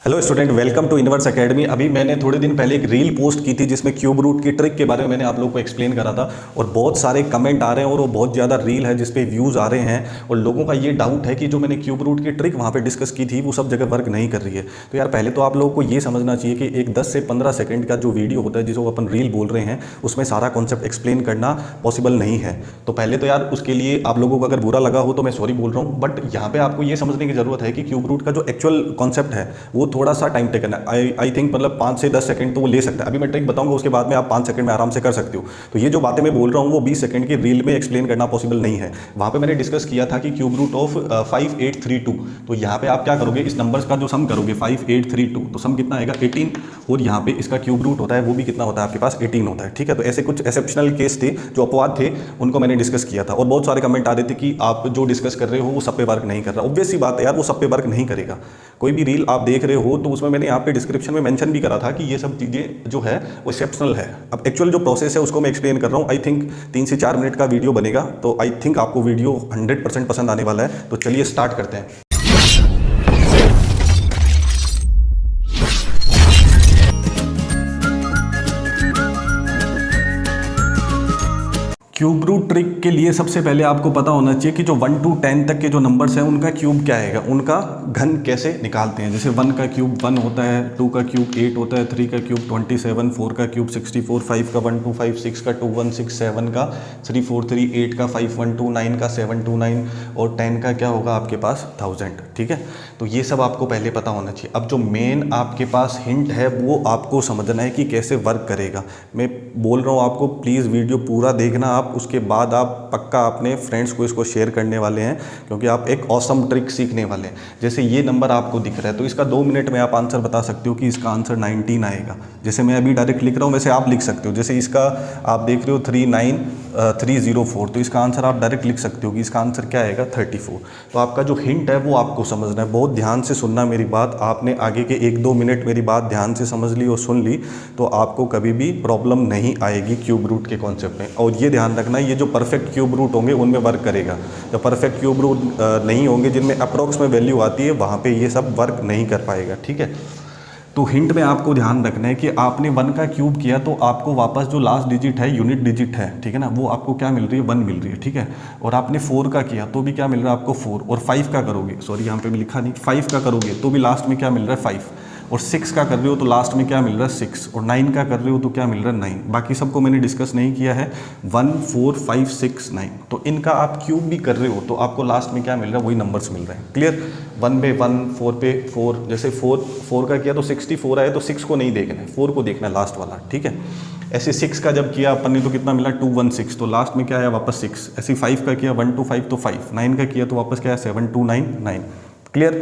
Hello student, welcome to universe academy. अभी मैंने थोड़े दिन पहले एक रील पोस्ट की थी जिसमें क्यूब रूट की ट्रिक के बारे में मैंने आप लोगों को एक्सप्लेन करा था और बहुत सारे कमेंट आ रहे हैं और वो बहुत ज़्यादा रील है जिस पे व्यूज़ आ रहे हैं और लोगों का ये डाउट है कि जो मैंने क्यूब रूट की ट्रिक वहाँ पे डिस्कस की थी वो सब जगह वर्क नहीं कर रही है। तो यार पहले तो आप लोगों को ये समझना चाहिए कि एक 10 से 15 सेकेंड का जो वीडियो होता है जिसको अपन रील बोल रहे हैं उसमें सारा कॉन्सेप्ट एक्सप्लेन करना पॉसिबल नहीं है। तो पहले तो यार उसके लिए आप लोगों को अगर बुरा लगा हो तो मैं सॉरी बोल रहा हूँ, बट यहाँ पे आपको ये समझने की जरूरत है कि क्यूब रूट का जो एक्चुअल कॉन्सेप्ट है वो थोड़ा सा टाइम टेकन है। आई थिंक मतलब 5 से 10 सेकंड तो वो ले सकता है। अभी मैं ट्रिक बताऊंगा उसके बाद में आप 5 सेकंड में आराम से कर सकते हो। तो ये जो बातें मैं बोल रहा हूँ वो 20 सेकंड की रील में एक्सप्लेन करना पॉसिबल नहीं है। वहाँ पे मैंने डिस्कस किया था कि क्यूब रूट ऑफ 5832। तो यहाँ पे आप क्या करोगे, इस नंबर्स का जो सम करोगे 5832 तो सम कितना आएगा 18, और यहाँ पे इसका क्यूब रूट होता है वो भी कितना होता है आपके पास 18 होता है। ठीक है, तो ऐसे कुछ एक्सेप्शनल केस थे जो अपवाद थे उनको मैंने डिस्कस किया था और बहुत सारे कमेंट आ रहे थे कि आप जो डिस्कस कर रहे हो वो सब पे वर्क नहीं कर रहा। ऑब्वियस सी बात है यार, वो सब पे वर्क नहीं करेगा। कोई भी रील आप देख रहे हो तो उसमें मैंने यहाँ पे डिस्क्रिप्शन में मेंशन भी करा था कि ये सब चीज़ें जो है वो एक्सेप्शनल है। अब एक्चुअल जो प्रोसेस है उसको मैं एक्सप्लेन कर रहा हूँ। आई थिंक 3 से 4 मिनट का वीडियो बनेगा, तो आई थिंक आपको वीडियो 100% पसंद आने वाला है। तो चलिए स्टार्ट करते हैं। क्यूब रूट ट्रिक के लिए सबसे पहले आपको पता होना चाहिए कि जो 1 to 10 तक के जो नंबर्स हैं उनका क्यूब क्या आएगा, उनका घन कैसे निकालते हैं। जैसे 1 का क्यूब 1 होता है, 2 का क्यूब 8 होता है, 3 का क्यूब 27, 4 का क्यूब 64, 5 का 125, 6 का 216, 7 का 343, 8 का 512, 9 का 729 और 10 का क्या होगा आपके पास 1000। ठीक है, तो ये सब आपको पहले पता होना चाहिए। अब जो मेन आपके पास हिंट है वो आपको समझना है कि कैसे वर्क करेगा। मैं बोल रहा हूँ आपको, प्लीज़ वीडियो पूरा देखना आप, उसके बाद आप पक्का अपने फ्रेंड्स को इसको शेयर करने वाले हैं क्योंकि आप एक ऑसम ट्रिक सीखने वाले हैं। जैसे ये नंबर आपको दिख रहा है तो इसका 2 मिनट में आप आंसर बता सकते हो कि इसका आंसर 19 आएगा। जैसे मैं अभी डायरेक्ट लिख रहा हूँ वैसे आप लिख सकते हो। जैसे इसका आप देख रहे हो 39304, तो इसका आंसर आप डायरेक्ट लिख सकते हो कि इसका आंसर क्या आएगा 34। तो आपका जो हिंट है वो आपको समझना है। बहुत ध्यान से सुनना मेरी बात, आपने आगे के 1-2 मिनट मेरी बात ध्यान से समझ ली और सुन ली तो आपको कभी भी प्रॉब्लम नहीं आएगी क्यूब रूट के कॉन्सेप्ट में। और ये ध्यान रखना, ये जो परफेक्ट क्यूब रूट होंगे उनमें वर्क करेगा। जो परफेक्ट क्यूब रूट नहीं होंगे, जिनमें अप्रोक्स में वैल्यू आती है, वहाँ पे ये सब वर्क नहीं कर पाएगा। ठीक है, तो हिंट में आपको ध्यान रखना है कि आपने 1 का क्यूब किया तो आपको वापस जो लास्ट डिजिट है, यूनिट डिजिट है, ठीक है ना, वो आपको क्या मिल रही है 1 मिल रही है। ठीक है, और आपने 4 का किया तो भी क्या मिल रहा है आपको 4, और 5 का करोगे, सॉरी यहाँ पे भी लिखा नहीं, 5 का करोगे तो भी लास्ट में क्या मिल रहा है 5, और 6 का कर रहे हो तो लास्ट में क्या मिल रहा है 6, और 9 का कर रहे हो तो क्या मिल रहा है 9। बाकी सबको मैंने डिस्कस नहीं किया है, 1 4 5 6 9। तो इनका आप क्यूब भी कर रहे हो तो आपको लास्ट में क्या मिल रहा है, वही नंबर्स मिल रहे हैं। क्लियर, 1 पे 1, 4 पे 4, जैसे 4 का किया तो 64 आया तो 6 को नहीं देखना है, 4 को देखना है लास्ट वाला। ठीक है, ऐसे 6 का जब किया अपन ने तो कितना मिला 216, तो लास्ट में क्या आया वापस 6। ऐसे 5 का किया 1 to 5 तो 5, 9 का किया तो वापस क्या है 7 2 9 9। क्लियर,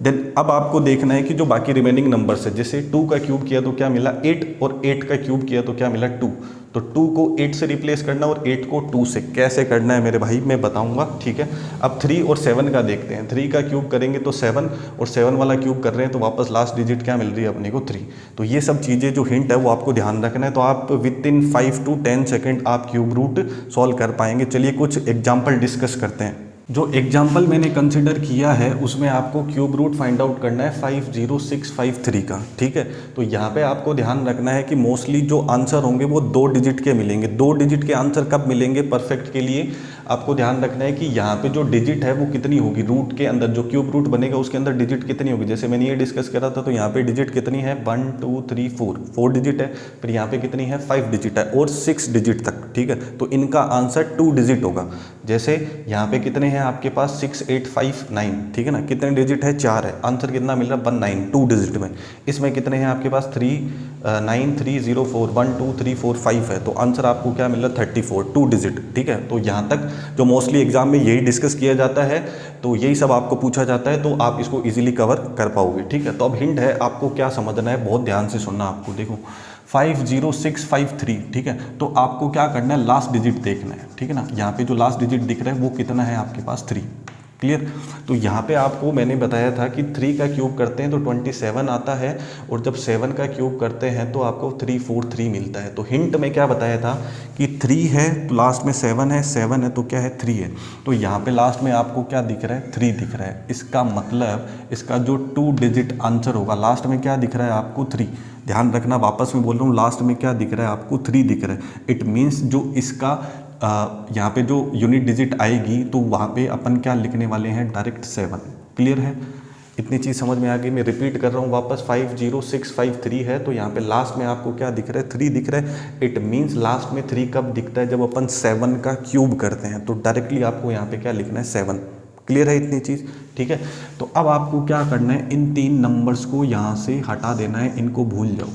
देन अब आपको देखना है कि जो बाकी रिमेनिंग नंबर्स है, जैसे 2 का क्यूब किया तो क्या मिला 8, और 8 का क्यूब किया तो क्या मिला 2। तो 2 को 8 से रिप्लेस करना और 8 को 2 से। कैसे करना है मेरे भाई मैं बताऊंगा। ठीक है, अब 3 और 7 का देखते हैं। 3 का क्यूब करेंगे तो 7, और 7 वाला क्यूब कर रहे हैं तो वापस लास्ट डिजिट क्या मिल रही है अपने को 3। तो ये सब चीज़ें जो हिंट है वो आपको ध्यान रखना है। तो आप विद इन 5 to 10 सेकेंड आप क्यूब रूट सॉल्व कर पाएंगे। चलिए कुछ एग्जाम्पल डिस्कस करते हैं। जो एग्जाम्पल मैंने कंसिडर किया है उसमें आपको क्यूब रूट फाइंड आउट करना है 50653 का। ठीक है, तो यहाँ पे आपको ध्यान रखना है कि मोस्टली जो आंसर होंगे वो 2 डिजिट के मिलेंगे। 2 डिजिट के आंसर कब मिलेंगे परफेक्ट के लिए, आपको ध्यान रखना है कि यहाँ पे जो डिजिट है वो कितनी होगी, रूट के अंदर जो क्यूब रूट बनेगा उसके अंदर डिजिट कितनी होगी। जैसे मैंने ये डिस्कस करा था तो यहाँ पे डिजिट कितनी है 1 2 3 4 डिजिट है, फिर यहाँ पे कितनी है 5 डिजिट है और 6 डिजिट तक। ठीक है, तो इनका आंसर 2 डिजिट होगा। जैसे यहाँ पे कितने हैं आपके पास 6 8 5 9, ठीक है ना, कितने डिजिट है 4 है, आंसर कितना मिल रहा है 19 2 डिजिट में। इसमें कितने हैं आपके पास 3 9 3 0 4 1 2 3 4 5 है, तो आंसर आपको क्या मिल रहा है 34 2 डिजिट। ठीक है, तो यहाँ तक जो मोस्टली एग्जाम में यही डिस्कस किया जाता है, तो यही सब आपको पूछा जाता है, तो आप इसको इजीली कवर कर पाओगे। ठीक है, तो अब हिंट है आपको क्या समझना है, बहुत ध्यान से सुनना। आपको देखो 50653, ठीक है, तो आपको क्या करना है लास्ट डिजिट देखना है। ठीक है ना, यहाँ पे जो लास्ट डिजिट दिख रहा है वो कितना है आपके पास 3। क्लियर। तो यहाँ पे आपको मैंने बताया था कि 3 का क्यूब करते हैं तो 27 आता है, और जब 7 का क्यूब करते हैं तो आपको 343 मिलता है। तो हिंट में क्या बताया था कि 3 है तो लास्ट में 7 है, 7 है तो क्या है 3 है। तो यहाँ पे लास्ट में आपको क्या दिख रहा है 3 दिख रहा है। इसका मतलब इसका जो 2 डिजिट आंसर होगा, लास्ट में क्या दिख रहा है आपको 3। ध्यान रखना, वापस मैं बोल रहा हूँ, लास्ट में क्या दिख रहा है आपको 3 दिख रहा है। इट मीन्स जो इसका यहाँ पे जो यूनिट डिजिट आएगी तो वहाँ पे अपन क्या लिखने वाले हैं, डायरेक्ट 7। क्लियर है, इतनी चीज़ समझ में आ गई। मैं रिपीट कर रहा हूँ वापस, 50653 है तो यहाँ पे लास्ट में आपको क्या दिख रहा है 3 दिख रहा है। इट मीन्स लास्ट में 3 कब दिखता है, जब अपन 7 का क्यूब करते हैं। तो डायरेक्टली आपको यहाँ पे क्या लिखना है 7। क्लियर है इतनी चीज़, ठीक है। तो अब आपको क्या करना है, इन 3 नंबर्स को यहाँ से हटा देना है, इनको भूल जाओ।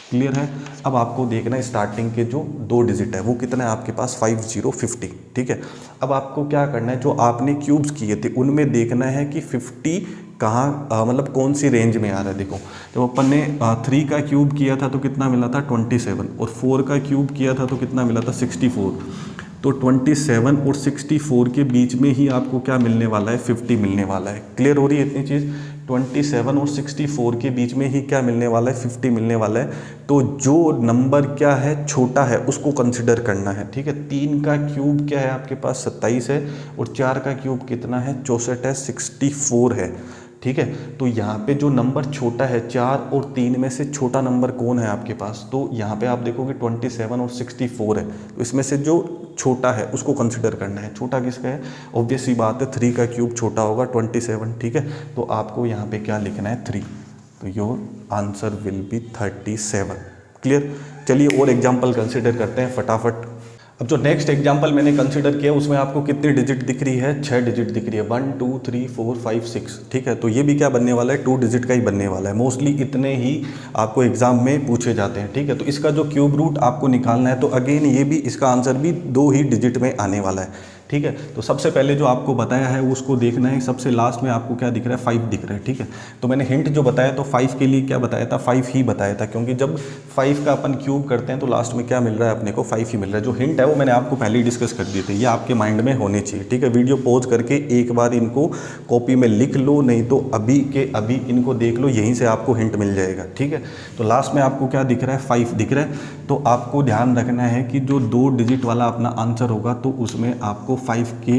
क्लियर है। अब आपको देखना है स्टार्टिंग के जो 2 डिजिट है वो कितना है आपके पास, 5050। ठीक है। अब आपको क्या करना है, जो आपने क्यूब्स किए थे उनमें देखना है कि 50 कहाँ मतलब कौन सी रेंज में आ रहा है। देखो जब अपन ने 3 का क्यूब किया था तो कितना मिला था 27, और 4 का क्यूब किया था तो कितना मिला था 64। तो 27 और 64 के बीच में ही आपको क्या मिलने वाला है, 50 मिलने वाला है। क्लियर हो रही है इतनी चीज़। 27 और 64 के बीच में ही क्या मिलने वाला है, 50 मिलने वाला है। तो जो नंबर क्या है छोटा है उसको कंसिडर करना है। ठीक है। 3 का क्यूब क्या है आपके पास 27 है, और 4 का क्यूब कितना है 64 है, 64 है। ठीक है। तो यहाँ पे जो नंबर छोटा है 4 और 3 में से छोटा नंबर कौन है आपके पास, तो यहाँ पे आप देखोगे 27 और 64 है। तो इसमें से जो छोटा है उसको कंसिडर करना है। छोटा किसका है, ऑब्वियस सी बात है 3 का क्यूब छोटा होगा 27। ठीक है। तो आपको यहाँ पे क्या लिखना है 3। तो your answer will be 37। Clear. चलिए और एग्जाम्पल कंसिडर करते हैं फटाफट। अब जो नेक्स्ट एग्जाम्पल मैंने कंसिडर किया उसमें आपको कितनी डिजिट दिख रही है, 6 डिजिट दिख रही है, 1 2 3 4 5 6। ठीक है। तो ये भी क्या बनने वाला है, 2 डिजिट का ही बनने वाला है। मोस्टली इतने ही आपको एग्जाम में पूछे जाते हैं। ठीक है। तो इसका जो क्यूब रूट आपको निकालना है, तो अगेन ये भी इसका आंसर भी 2 ही डिजिट में आने वाला है। ठीक है। तो सबसे पहले जो आपको बताया है उसको देखना है। सबसे लास्ट में आपको क्या दिख रहा है, 5 दिख रहा है। ठीक है। तो मैंने हिंट जो बताया तो 5 के लिए क्या बताया था, 5 ही बताया था, क्योंकि जब 5 का अपन क्यूब करते हैं तो लास्ट में क्या मिल रहा है अपने को, 5 ही मिल रहा है। जो हिंट है वो मैंने आपको पहले ही डिस्कस कर दिए थे, ये आपके माइंड में होने चाहिए। ठीक है। वीडियो पॉज करके एक बार इनको कॉपी में लिख लो, नहीं तो अभी के अभी इनको देख लो, यहीं से आपको हिंट मिल जाएगा। ठीक है। तो लास्ट में आपको क्या दिख रहा है, 5 दिख रहा है। तो आपको ध्यान रखना है कि जो 2 डिजिट वाला अपना आंसर होगा तो उसमें आपको 5 की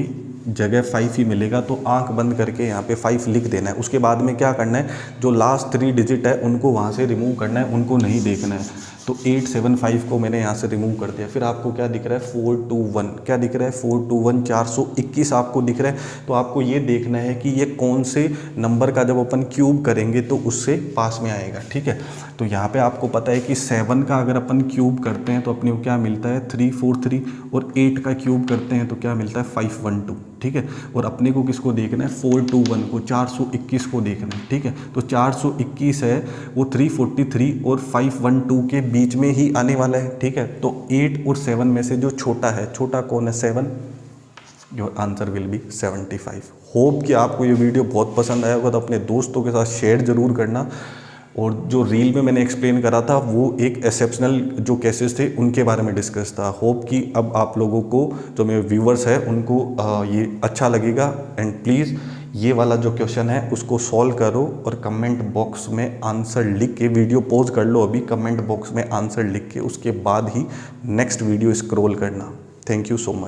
जगह 5 ही मिलेगा। तो आंख बंद करके यहाँ पे 5 लिख देना है। उसके बाद में क्या करना है, जो लास्ट 3 डिजिट है उनको वहाँ से रिमूव करना है, उनको नहीं देखना है। तो 875 को मैंने यहाँ से रिमूव कर दिया। फिर आपको क्या दिख रहा है, 421। क्या दिख रहा है, 421, 421 आपको दिख रहा है। तो आपको ये देखना है कि ये कौन से नंबर का जब अपन क्यूब करेंगे तो उससे पास में आएगा। ठीक है। तो यहाँ पे आपको पता है कि 7 का अगर अपन क्यूब करते हैं तो अपने को क्या मिलता है 343, और 8 का क्यूब करते हैं तो क्या मिलता है 512। ठीक है। और अपने को किसको देखना है, 421 को, 421 को देखना है। ठीक है। तो 421 है वो 343 और 512 के बीच में ही आने वाला है। ठीक है। तो 8 और 7 में से जो छोटा है, छोटा कौन है 7, your answer will be 75। Hope कि आपको ये वीडियो बहुत पसंद आया होगा, तो अपने दोस्तों के साथ शेयर ज़रूर करना। और जो रील में मैंने एक्सप्लेन करा था वो एक एक्सेप्शनल जो केसेस थे उनके बारे में डिस्कस था। होप कि अब आप लोगों को, जो मेरे व्यूवर्स है उनको ये अच्छा लगेगा। एंड प्लीज़ ये वाला जो क्वेश्चन है उसको सॉल्व करो और कमेंट बॉक्स में आंसर लिख के, वीडियो पॉज कर लो अभी, कमेंट बॉक्स में आंसर लिख के उसके बाद ही नेक्स्ट वीडियो स्क्रॉल करना। Thank you so much.